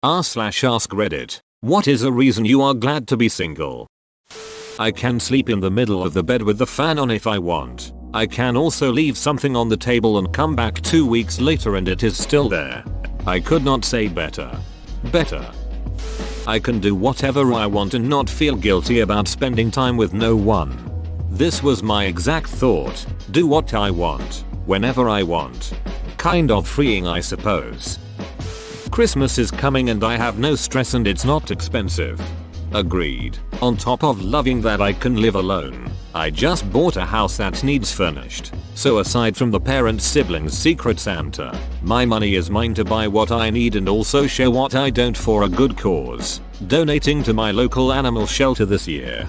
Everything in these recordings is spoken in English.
r/ask Reddit. What is a reason you are glad to be single? I can sleep in the middle of the bed with the fan on if I want. I can also leave something on the table and come back 2 weeks later and it is still there. I could not say better. I can do whatever I want and not feel guilty about spending time with no one. This was my exact thought. Do what I want, whenever I want. Kind of freeing, I suppose. Christmas is coming and I have no stress and it's not expensive. Agreed. On top of loving that I can live alone, I just bought a house that needs furnished. So aside from the parent siblings secret Santa, my money is mine to buy what I need and also share what I don't for a good cause. Donating to my local animal shelter this year.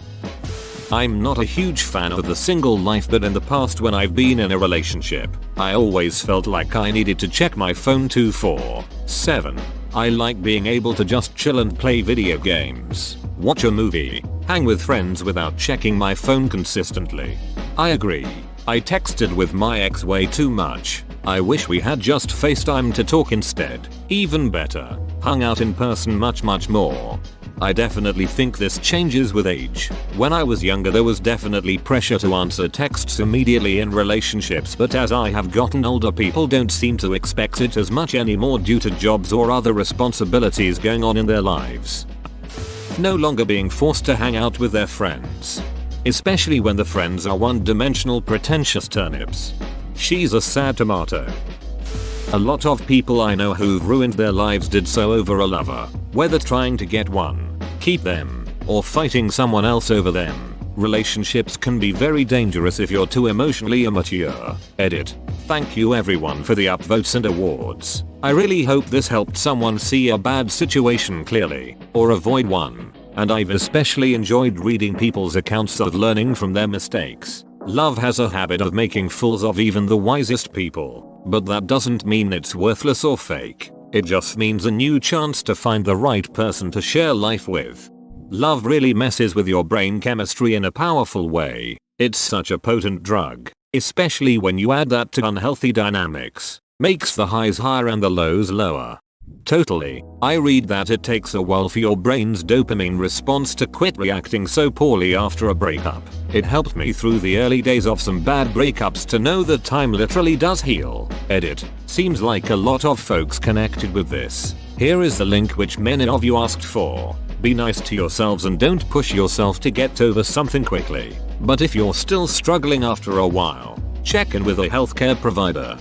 I'm not a huge fan of the single life, but in the past when I've been in a relationship, I always felt like I needed to check my phone 24/7. I like being able to just chill and play video games, watch a movie, hang with friends without checking my phone consistently. I agree. I texted with my ex way too much. I wish we had just FaceTime to talk instead. Even better, hung out in person much more. I definitely think this changes with age. When I was younger there was definitely pressure to answer texts immediately in relationships, but as I have gotten older people don't seem to expect it as much anymore due to jobs or other responsibilities going on in their lives. No longer being forced to hang out with their friends. Especially when the friends are one-dimensional pretentious turnips. She's a sad tomato. A lot of people I know who've ruined their lives did so over a lover, whether trying to get one, keep them, or fighting someone else over them. Relationships can be very dangerous if you're too emotionally immature. Edit. Thank you everyone for the upvotes and awards. I really hope this helped someone see a bad situation clearly, or avoid one. And I've especially enjoyed reading people's accounts of learning from their mistakes. Love has a habit of making fools of even the wisest people. But that doesn't mean it's worthless or fake. It just means a new chance to find the right person to share life with. Love really messes with your brain chemistry in a powerful way. It's such a potent drug, especially when you add that to unhealthy dynamics. Makes the highs higher and the lows lower. Totally. I read that it takes a while for your brain's dopamine response to quit reacting so poorly after a breakup. It helped me through the early days of some bad breakups to know that time literally does heal. Edit. Seems like a lot of folks connected with this. Here is the link which many of you asked for. Be nice to yourselves and don't push yourself to get over something quickly. But if you're still struggling after a while, check in with a healthcare provider.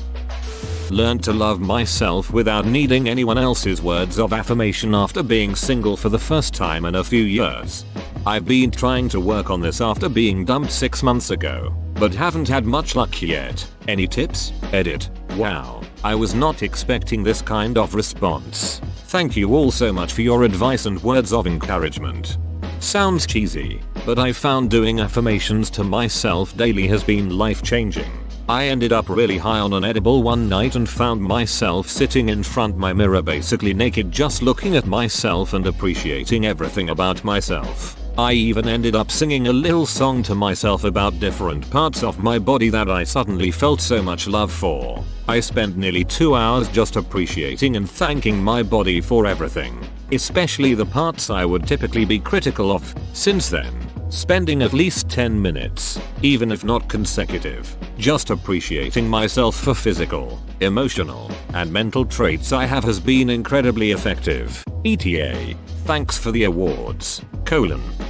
Learned to love myself without needing anyone else's words of affirmation after being single for the first time in a few years. I've been trying to work on this after being dumped 6 months ago, but haven't had much luck yet. Any tips? Edit. Wow, I was not expecting this kind of response. Thank you all so much for your advice and words of encouragement. Sounds cheesy, but I found doing affirmations to myself daily has been life-changing. I ended up really high on an edible one night and found myself sitting in front my mirror basically naked just looking at myself and appreciating everything about myself. I even ended up singing a little song to myself about different parts of my body that I suddenly felt so much love for. I spent nearly 2 hours just appreciating and thanking my body for everything, especially the parts I would typically be critical of. Since then, spending at least 10 minutes, even if not consecutive, just appreciating myself for physical, emotional, and mental traits I have has been incredibly effective. ETA. Thanks for the awards.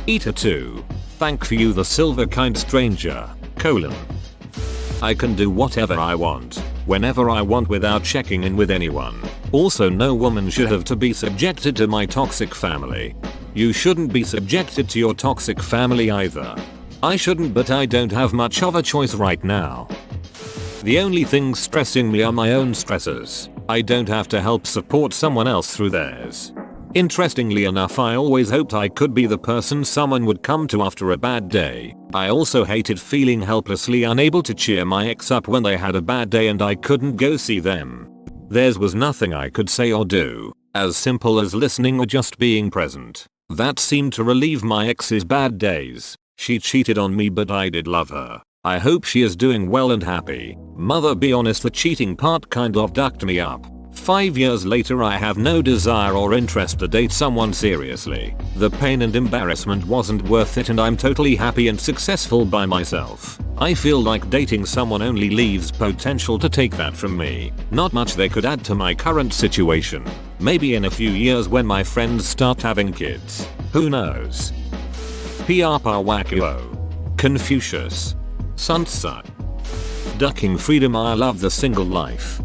ETA 2. Thank for you the silver kind stranger. I can do whatever I want, whenever I want without checking in with anyone. Also no woman should have to be subjected to my toxic family. You shouldn't be subjected to your toxic family either. I shouldn't, but I don't have much of a choice right now. The only things stressing me are my own stressors. I don't have to help support someone else through theirs. Interestingly enough, I always hoped I could be the person someone would come to after a bad day. I also hated feeling helplessly unable to cheer my ex up when they had a bad day and I couldn't go see them. There was nothing I could say or do, as simple as listening or just being present, that seemed to relieve my ex's bad days. She cheated on me, but I did love her. I hope she is doing well and happy. Mother, be honest, the cheating part kind of ducked me up. 5 years later I have no desire or interest to date someone seriously. The pain and embarrassment wasn't worth it and I'm totally happy and successful by myself. I feel like dating someone only leaves potential to take that from me. Not much they could add to my current situation. Maybe in a few years when my friends start having kids. Who knows? Piapa Wakuo. Confucius. Sun Tzu. Ducking freedom. I love the single life.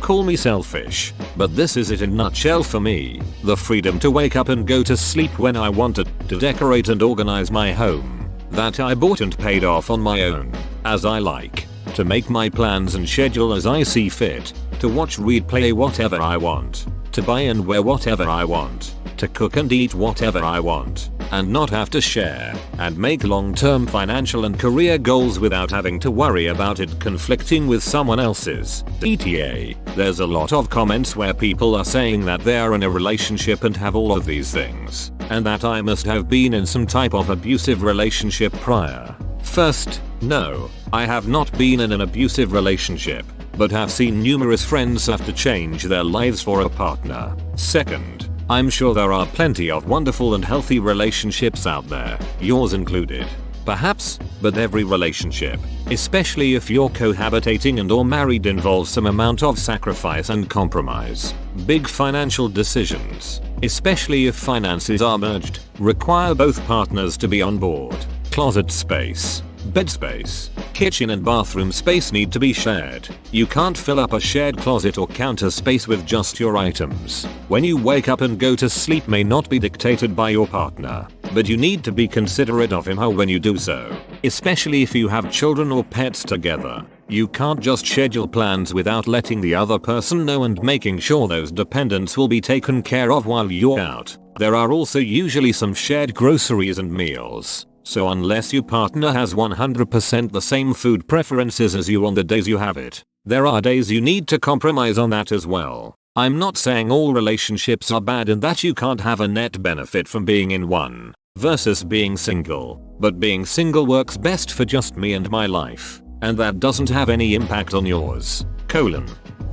Call me selfish, but this is it in a nutshell for me. The freedom to wake up and go to sleep when I wanted, to decorate and organize my home that I bought and paid off on my own, as I like, to make my plans and schedule as I see fit, to watch, read, play whatever I want, to buy and wear whatever I want, to cook and eat whatever I want, and not have to share and make long-term financial and career goals without having to worry about it conflicting with someone else's. ETA. There's a lot of comments where people are saying that they are in a relationship and have all of these things, and that I must have been in some type of abusive relationship prior. First, no, I have not been in an abusive relationship, but have seen numerous friends have to change their lives for a partner. Second, I'm sure there are plenty of wonderful and healthy relationships out there, yours included. Perhaps, but every relationship, especially if you're cohabitating and or married, involves some amount of sacrifice and compromise. Big financial decisions, especially if finances are merged, require both partners to be on board. Closet space, bed space, kitchen and bathroom space need to be shared. You can't fill up a shared closet or counter space with just your items. When you wake up and go to sleep may not be dictated by your partner, but you need to be considerate of him or her when you do so, especially if you have children or pets together. You can't just schedule plans without letting the other person know and making sure those dependents will be taken care of while you're out. There are also usually some shared groceries and meals. So unless your partner has 100% the same food preferences as you on the days you have it, there are days you need to compromise on that as well. I'm not saying all relationships are bad and that you can't have a net benefit from being in one versus being single, but being single works best for just me and my life, and that doesn't have any impact on yours.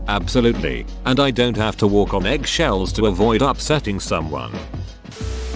Absolutely, and I don't have to walk on eggshells to avoid upsetting someone.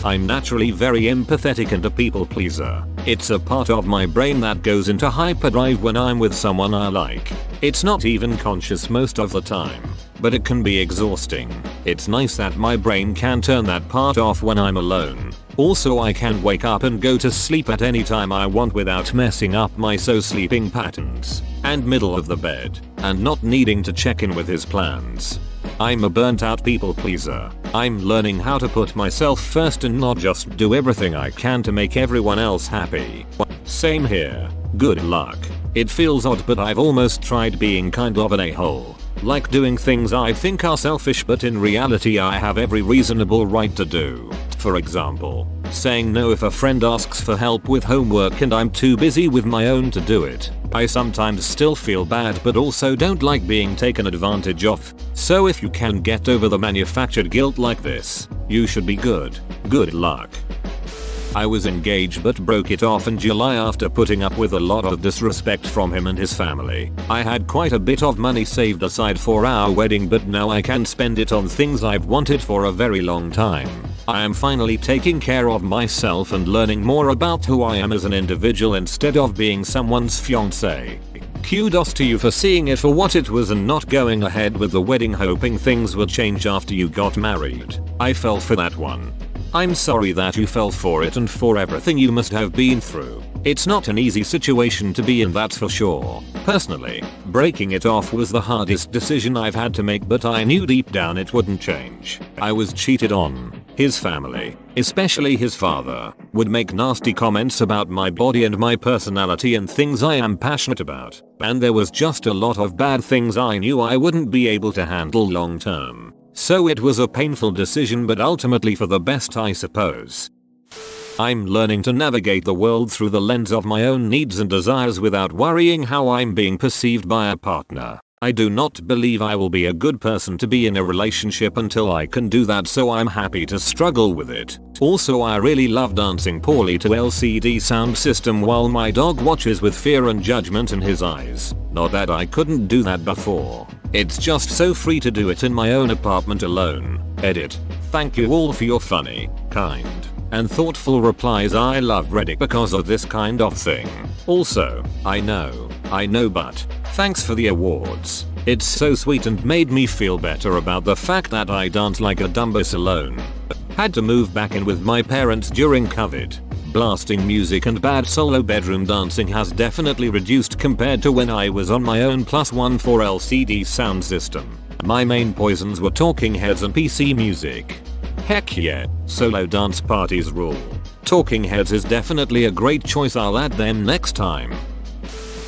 I'm naturally very empathetic and a people pleaser. It's a part of my brain that goes into hyperdrive when I'm with someone I like. It's not even conscious most of the time, but it can be exhausting. It's nice that my brain can turn that part off when I'm alone. Also, I can wake up and go to sleep at any time I want without messing up my sleeping patterns and middle of the bed, and not needing to check in with his plans. I'm a burnt out people pleaser. I'm learning how to put myself first and not just do everything I can to make everyone else happy. Same here. Good luck. It feels odd, but I've almost tried being kind of an a-hole. Like doing things I think are selfish but in reality I have every reasonable right to do. For example, saying no if a friend asks for help with homework and I'm too busy with my own to do it. I sometimes still feel bad but also don't like being taken advantage of. So if you can get over the manufactured guilt like this, you should be good. Good luck. I was engaged but broke it off in July after putting up with a lot of disrespect from him and his family. I had quite a bit of money saved aside for our wedding, but now I can spend it on things I've wanted for a very long time. I am finally taking care of myself and learning more about who I am as an individual instead of being someone's fiancé. Kudos to you for seeing it for what it was and not going ahead with the wedding hoping things would change after you got married. I fell for that one. I'm sorry that you fell for it and for everything you must have been through. It's not an easy situation to be in, that's for sure. Personally, breaking it off was the hardest decision I've had to make, but I knew deep down it wouldn't change. I was cheated on. His family, especially his father, would make nasty comments about my body and my personality and things I am passionate about. And there was just a lot of bad things I knew I wouldn't be able to handle long term. So it was a painful decision, but ultimately for the best, I suppose. I'm learning to navigate the world through the lens of my own needs and desires without worrying how I'm being perceived by a partner. I do not believe I will be a good person to be in a relationship until I can do that, so I'm happy to struggle with it. Also, I really love dancing poorly to LCD sound system while my dog watches with fear and judgment in his eyes. Not that I couldn't do that before. It's just so free to do it in my own apartment alone. Edit. Thank you all for your funny, kind, and thoughtful replies. I love Reddit because of this kind of thing. Also, I know, but thanks for the awards. It's so sweet and made me feel better about the fact that I dance like a dumbass alone. Had to move back in with my parents during COVID. Blasting music and bad solo bedroom dancing has definitely reduced compared to when I was on my own +1 for LCD sound system. My main poisons were Talking Heads and PC music. Heck yeah, solo dance parties rule. Talking Heads is definitely a great choice. I'll add them next time.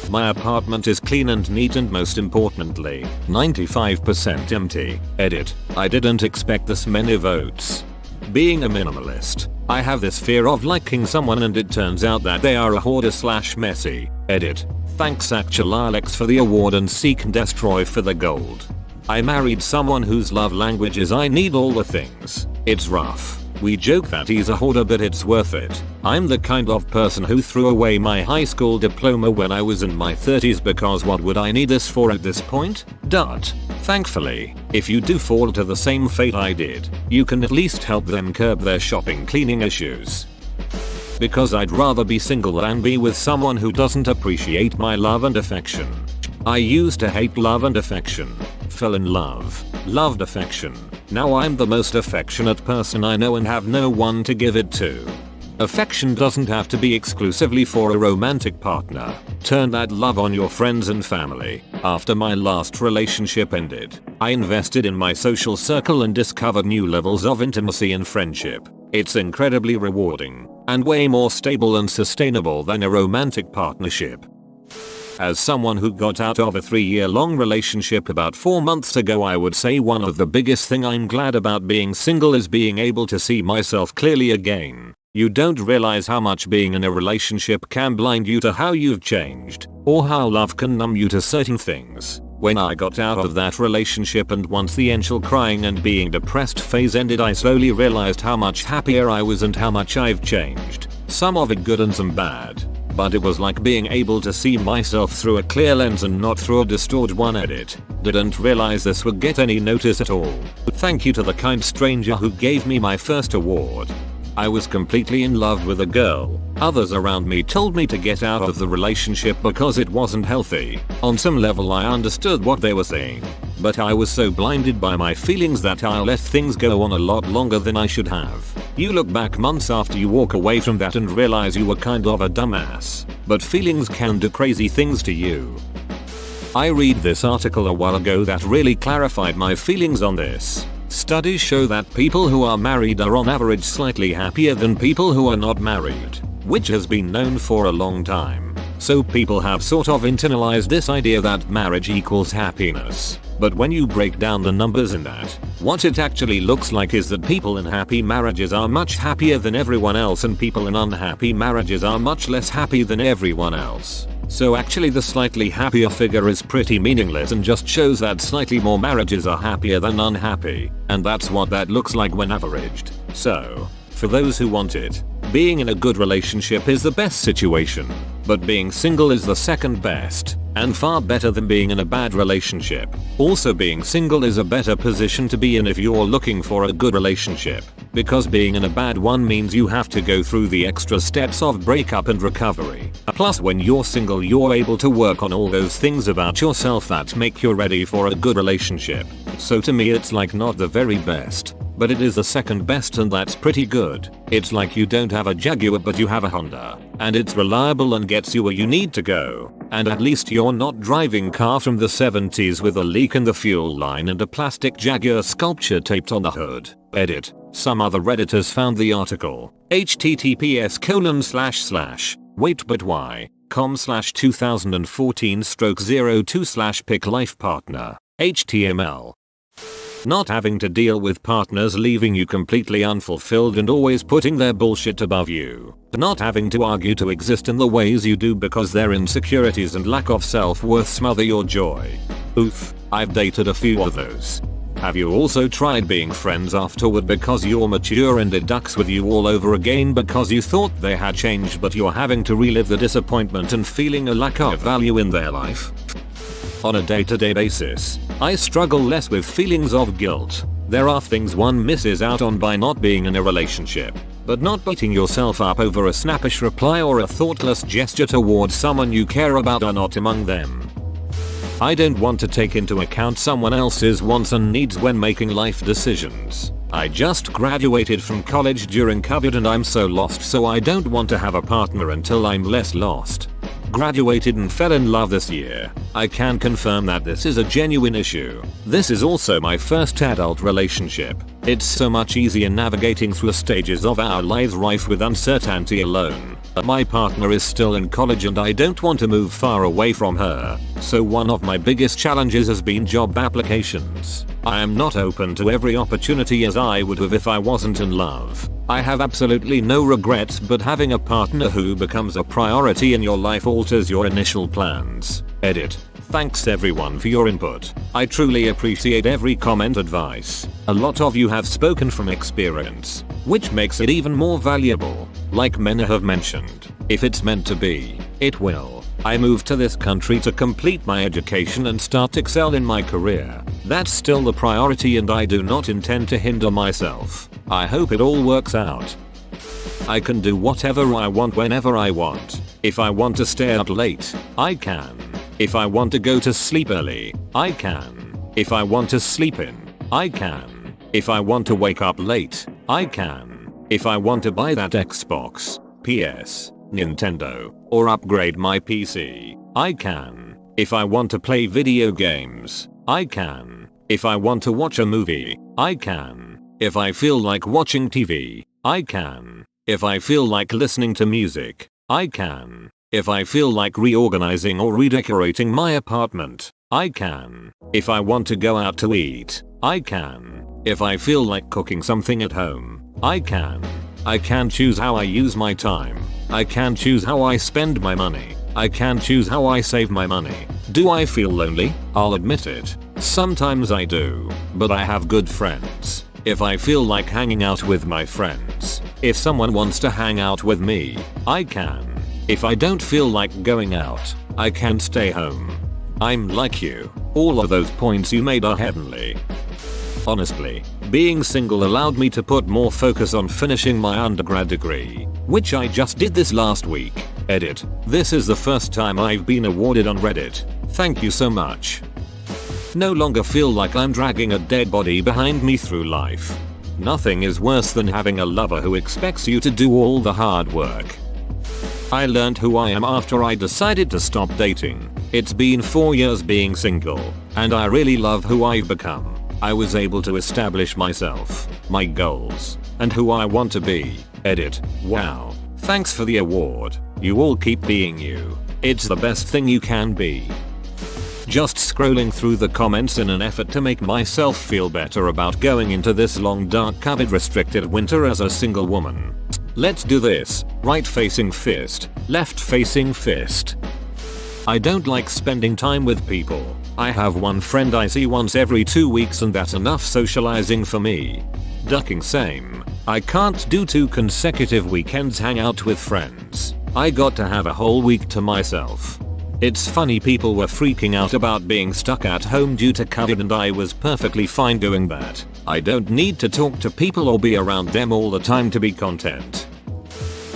My apartment is clean and neat and most importantly, 95% empty. Edit. I didn't expect this many votes. Being a minimalist, I have this fear of liking someone and it turns out that they are a hoarder/messy. Edit. Thanks actual Alex for the award and Seek and Destroy for the gold. I married someone whose love language is I need all the things. It's rough. We joke that he's a hoarder but it's worth it. I'm the kind of person who threw away my high school diploma when I was in my 30s because what would I need this for at this point? Thankfully, if you do fall to the same fate I did, you can at least help them curb their shopping cleaning issues. Because I'd rather be single than be with someone who doesn't appreciate my love and affection. I used to hate love and affection. Fell in love. Loved affection. Now I'm the most affectionate person I know and have no one to give it to. Affection doesn't have to be exclusively for a romantic partner. Turn that love on your friends and family. After my last relationship ended, I invested in my social circle and discovered new levels of intimacy and friendship. It's incredibly rewarding and way more stable and sustainable than a romantic partnership. As someone who got out of a 3-year-long relationship about 4 months ago, I would say one of the biggest thing I'm glad about being single is being able to see myself clearly again. You don't realize how much being in a relationship can blind you to how you've changed, or how love can numb you to certain things. When I got out of that relationship and once the initial crying and being depressed phase ended, I slowly realized how much happier I was and how much I've changed. Some of it good and some bad. But it was like being able to see myself through a clear lens and not through a distorted one. Edit. Didn't realize this would get any notice at all. Thank you to the kind stranger who gave me my first award. I was completely in love with a girl. Others around me told me to get out of the relationship because it wasn't healthy. On some level I understood what they were saying, but I was so blinded by my feelings that I let things go on a lot longer than I should have. You look back months after you walk away from that and realize you were kind of a dumbass, but feelings can do crazy things to you. I read this article a while ago that really clarified my feelings on this. Studies show that people who are married are on average slightly happier than people who are not married, which has been known for a long time. So people have sort of internalized this idea that marriage equals happiness. But when you break down the numbers in that, what it actually looks like is that people in happy marriages are much happier than everyone else and people in unhappy marriages are much less happy than everyone else. So actually the slightly happier figure is pretty meaningless and just shows that slightly more marriages are happier than unhappy, and that's what that looks like when averaged. So, for those who want it, being in a good relationship is the best situation, but being single is the second best, and far better than being in a bad relationship. Also, being single is a better position to be in if you're looking for a good relationship, because being in a bad one means you have to go through the extra steps of breakup and recovery. Plus, when you're single, you're able to work on all those things about yourself that make you ready for a good relationship. So to me, it's like not the very best, but it is the second best, and that's pretty good. It's like you don't have a Jaguar but you have a Honda, and it's reliable and gets you where you need to go, and at least you're not driving car from the 70s with a leak in the fuel line and a plastic Jaguar sculpture taped on the hood. Edit. Some other redditors found the article. https://waitbutwhy.com/2014/02/picklifepartner. HTML. Not having to deal with partners leaving you completely unfulfilled and always putting their bullshit above you. Not having to argue to exist in the ways you do because their insecurities and lack of self-worth smother your joy. Oof, I've dated a few of those. Have you also tried being friends afterward because you're mature and it ducks with you all over again because you thought they had changed, but you're having to relive the disappointment and feeling a lack of value in their life? On a day-to-day basis, I struggle less with feelings of guilt. There are things one misses out on by not being in a relationship, but not beating yourself up over a snappish reply or a thoughtless gesture towards someone you care about are not among them. I don't want to take into account someone else's wants and needs when making life decisions. I just graduated from college during COVID and I'm so lost, so I don't want to have a partner until I'm less lost. Graduated and fell in love this year. I can confirm that this is a genuine issue. This is also my first adult relationship. It's so much easier navigating through stages of our lives rife with uncertainty alone. My partner is still in college and I don't want to move far away from her, so one of my biggest challenges has been job applications. I am not open to every opportunity as I would have if I wasn't in love. I have absolutely no regrets, but having a partner who becomes a priority in your life alters your initial plans. Edit. Thanks everyone for your input. I truly appreciate every comment advice. A lot of you have spoken from experience, which makes it even more valuable. Like many have mentioned, if it's meant to be, it will. I moved to this country to complete my education and start to excel in my career. That's still the priority and I do not intend to hinder myself. I hope it all works out. I can do whatever I want whenever I want. If I want to stay out late, I can. If I want to go to sleep early, I can. If I want to sleep in, I can. If I want to wake up late, I can. If I want to buy that Xbox, PS, Nintendo, or upgrade my PC, I can. If I want to play video games, I can. If I want to watch a movie, I can. If I feel like watching TV, I can. If I feel like listening to music, I can. If I feel like reorganizing or redecorating my apartment, I can. If I want to go out to eat, I can. If I feel like cooking something at home, I can. I can choose how I use my time. I can choose how I spend my money. I can choose how I save my money. Do I feel lonely? I'll admit it. Sometimes I do, but I have good friends. If I feel like hanging out with my friends, if someone wants to hang out with me, I can. If I don't feel like going out, I can stay home. I'm like you. All of those points you made are heavenly. Honestly, being single allowed me to put more focus on finishing my undergrad degree, which I just did this last week. Edit. This is the first time I've been awarded on Reddit. Thank you so much. No longer feel like I'm dragging a dead body behind me through life. Nothing is worse than having a lover who expects you to do all the hard work. I learned who I am after I decided to stop dating. It's been 4 years being single, and I really love who I've become. I was able to establish myself, my goals, and who I want to be. Edit. Wow. Thanks for the award. You all keep being you. It's the best thing you can be. Just scrolling through the comments in an effort to make myself feel better about going into this long dark COVID restricted winter as a single woman. Let's do this. Right facing fist, left facing fist. I don't like spending time with people. I have one friend I see once every 2 weeks and that's enough socializing for me. Ducking same. I can't do 2 consecutive weekends hang out with friends. I got to have a whole week to myself. It's funny people were freaking out about being stuck at home due to COVID and I was perfectly fine doing that. I don't need to talk to people or be around them all the time to be content.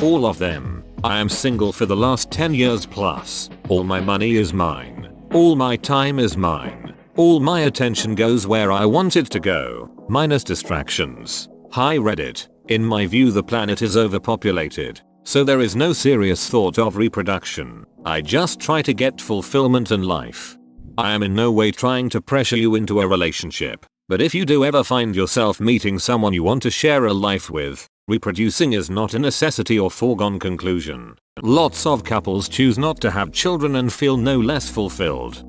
All of them. I am single for the last 10 years plus. All my money is mine. All my time is mine. All my attention goes where I want it to go, minus distractions. Hi Reddit. In my view the planet is overpopulated, so there is no serious thought of reproduction. I just try to get fulfillment in life. I am in no way trying to pressure you into a relationship, but if you do ever find yourself meeting someone you want to share a life with, reproducing is not a necessity or foregone conclusion. Lots of couples choose not to have children and feel no less fulfilled.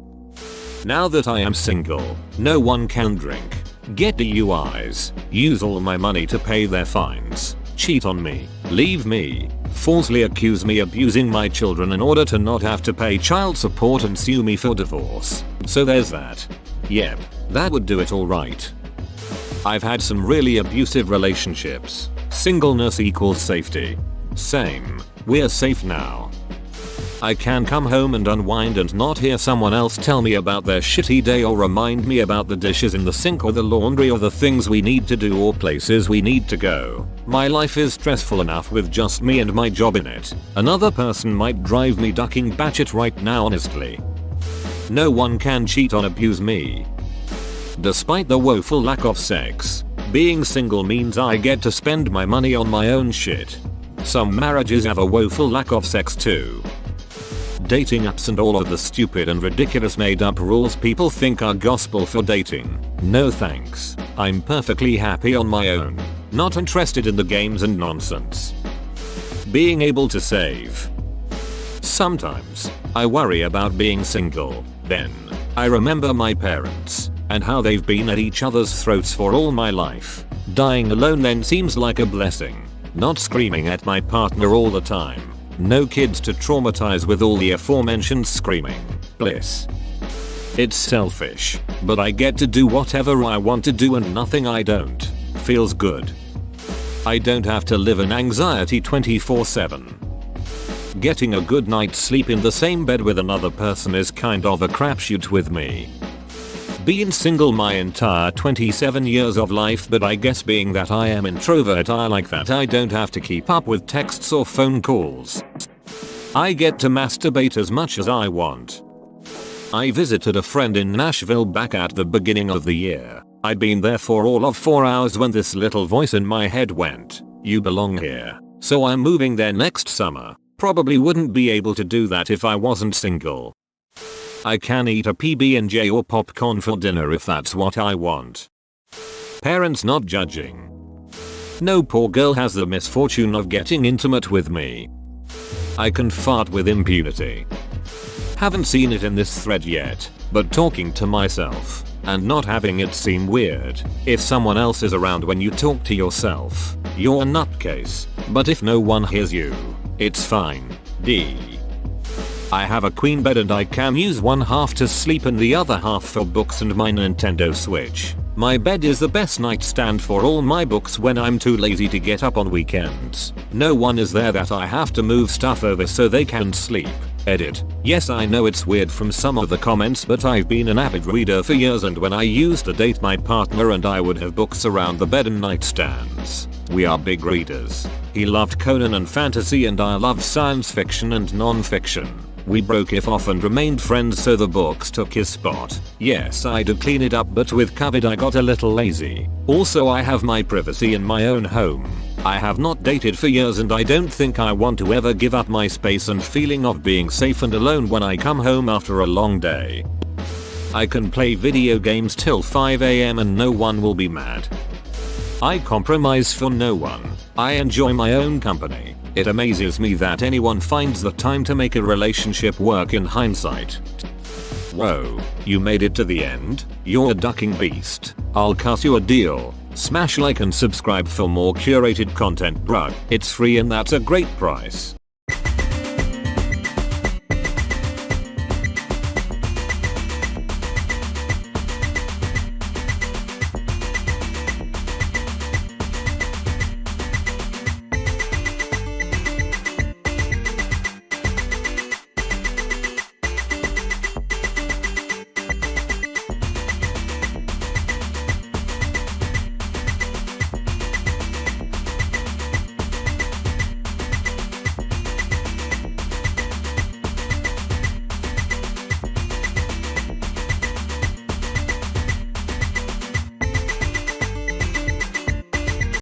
Now that I am single, no one can drink, get DUIs, use all my money to pay their fines, cheat on me, leave me, falsely accuse me abusing my children in order to not have to pay child support and sue me for divorce. So there's that. Yep, that would do it alright. I've had some really abusive relationships. Singleness equals safety. Same. We're safe now. I can come home and unwind and not hear someone else tell me about their shitty day or remind me about the dishes in the sink or the laundry or the things we need to do or places we need to go. My life is stressful enough with just me and my job in it. Another person might drive me ducking batshit right now, honestly. No one can cheat or abuse me. Despite the woeful lack of sex, being single means I get to spend my money on my own shit. Some marriages have a woeful lack of sex too. Dating apps and all of the stupid and ridiculous made up rules people think are gospel for dating. No thanks. I'm perfectly happy on my own. Not interested in the games and nonsense. Being able to save. Sometimes I worry about being single. Then I remember my parents and how they've been at each other's throats for all my life. Dying alone then seems like a blessing. Not screaming at my partner all the time. No kids to traumatize with all the aforementioned screaming. Bliss. It's selfish, but I get to do whatever I want to do and nothing I don't. Feels good. I don't have to live in anxiety 24/7. Getting a good night's sleep in the same bed with another person is kind of a crapshoot with me. Been single my entire 27 years of life, but I guess being that I am introvert I like that I don't have to keep up with texts or phone calls. I get to masturbate as much as I want. I visited a friend in Nashville back at the beginning of the year. I'd been there for all of 4 hours when this little voice in my head went, "You belong here." So I'm moving there next summer. Probably wouldn't be able to do that if I wasn't single. I can eat a PB&J or popcorn for dinner if that's what I want. Parents not judging. No poor girl has the misfortune of getting intimate with me. I can fart with impunity. Haven't seen it in this thread yet, but talking to myself and not having it seem weird. If someone else is around when you talk to yourself, you're a nutcase. But if no one hears you, it's fine. D. I have a queen bed and I can use one half to sleep and the other half for books and my Nintendo Switch. My bed is the best nightstand for all my books when I'm too lazy to get up on weekends. No one is there that I have to move stuff over so they can sleep. Edit. Yes, I know it's weird from some of the comments, but I've been an avid reader for years, and when I used to date my partner and I would have books around the bed and nightstands. We are big readers. He loved Conan and fantasy and I loved science fiction and non-fiction. We broke it off and remained friends, so the books took his spot. Yes, I did clean it up, but with COVID I got a little lazy. Also, I have my privacy in my own home. I have not dated for years and I don't think I want to ever give up my space and feeling of being safe and alone when I come home after a long day. I can play video games till 5 AM and no one will be mad. I compromise for no one. I enjoy my own company. It amazes me that anyone finds the time to make a relationship work in hindsight. Whoa, you made it to the end? You're a ducking beast. I'll cut you a deal. Smash like and subscribe for more curated content, bruh. It's free and that's a great price.